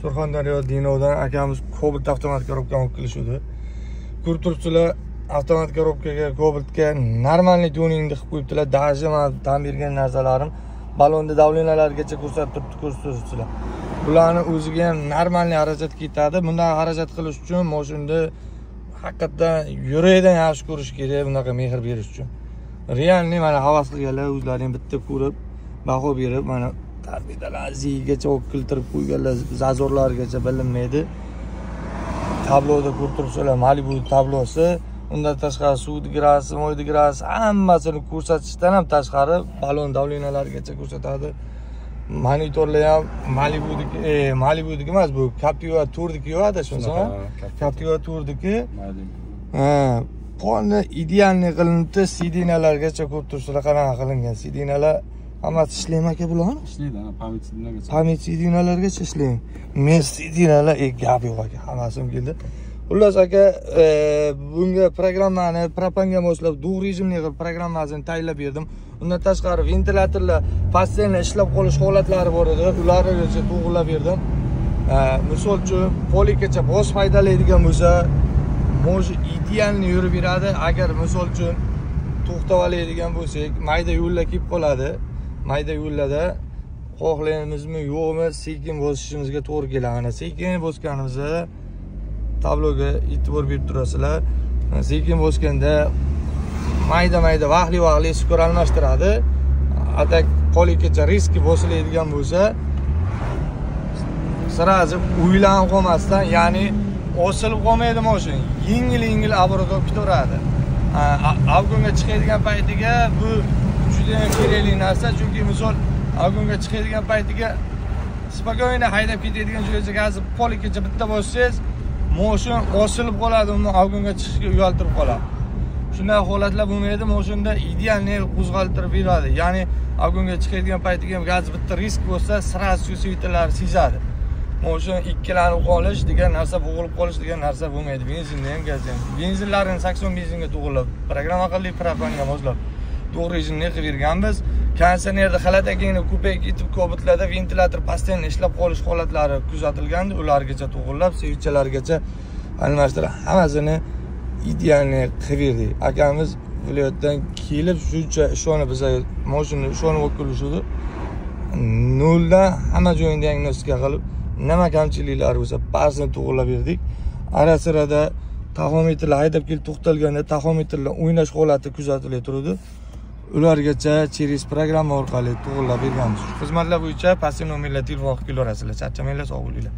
Surxondaryo Dinovdan akamiz Cobalt avtomat korobkani olib kelishdi. Ko'rib turibsizlar, avtomat korobkaga, Cobaltga normalniy tuningni qilib qo'yibdilar. Даже men tan bergan narsalarim balonda davlinalargacha ko'rsatib turibsizlar. Bularni o'ziga ham normalniy xarajat ketadi. Bunday xarajat qilish uchun mashinani haqiqatdan yurakdan yaxshi ko'rish kerak, bunaqa mehr berish uchun. Realniy mana havas qilganlar o'zlaring bitta ko'rib, baho berib, mana tarbiyalar zigacha olib keltirib qo'yganlar, zazorlargacha bilinmaydi. Tabloda ko'rib turibsizlar, Malibu tablosi, undan tashqari suv digrasi, moy digrasi hammasini ko'rsatishdan ham tashqari balon davlinalargacha ko'rsatadi. Monitorlar ham Malibu'niki emas, bu Captiva Tour'niki yo'q-da, shuncha. Captiva Tour'niki. Polni idealniy qilinibdi, sidinalargacha ko'rib turibsizlar, qanaqa qilingan sidinalar. Hammasi ishlaymi aka bularni? Ishlaydi, pamit sidinalargacha. Pamit sidinalargacha ishlaydi. Men sidinalar gap yo'q aka, hammasi keldi. Xullas aka, bunga programmani propanga moslab, dug' rejimli qilib programmasini tayinlab berdim. Undan tashqari ventilatorlar postoyanno ishlab qolish holatlari bor edi. Ulargacha to'g'rilab berdim. Misol uchun polikacha bosh foydalaydigan bo'lsa, mo'ji idealniy yurib beradi. Agar misol uchun to'xtab oladigan bo'lsak, mayda yo'llar kelib qoladi. Mayda yo'llarda xohlaymizmi, yo'qmi, sekin bosishimizga to'g'ri keladi. Mana sekin bosganimizda tabloga e'tibor berib turasizlar. Sekin bosganda mayda vaqtli skor almashtiradi. Atak polikacha riski bosiladigan bo'lsa, sirazi o'ylanib qolmasdan, ya'ni osilib qolmaydi mashina. Yengil obro'da ketaveradi. Avgonga chiqadigan paytiga bu juda ham kerakli narsa, chunki misol avgonga chiqadigan paytiga spokойно haydab ketadigan joyga gazni polikacha bitta bossangiz, mashina osilib qoladi, uni avgonga chiqishga uyaltirib qoladi. Shunday holatlar bo'lmaydi, mashinada idealniy qo'zg'altirib beradi. Ya'ni avgonga chiqadigan paytiga ham gaz bitta risk bo'lsa, sirazi svetolar sezadi. Mashina ikkilanib qolish degan narsa, bo'g'ilib qolish degan narsa bo'lmaydi. Benzinda ham, gazda ham. Benzinlarni 80 benzinga to'g'rilab, programma qilib, propanga moslab to'g'ri rejimni qilib berganmiz. Konditsionerda xalatagini ko'payib ketib, Cobaltlarda ventilator postoyanno ishlab qolish holatlari kuzatilgandi. Ulargacha to'g'rilab, sevichalargacha almashtirib, hammasini idealniy qilib berdik. Akamiz viloyatdan kelib shuncha ishonib bizga mashinani ishonib olib kelishdi. Noldan hamma joyini diagnostika qilib, nima kamchiliklari bo'lsa, barini to'g'rilab berdik. Ara-sirada taxometrlar haydab kelib to'xtalganda taxometrlar o'ynash holati kuzatilar turadi. Ulargacha через programma orqali to'g'rilab berganmiz. Xizmatlar bo'yicha pastki nomerlarga telefon qilib kelasizlar. Charchamanglar, sog' bo'linglar.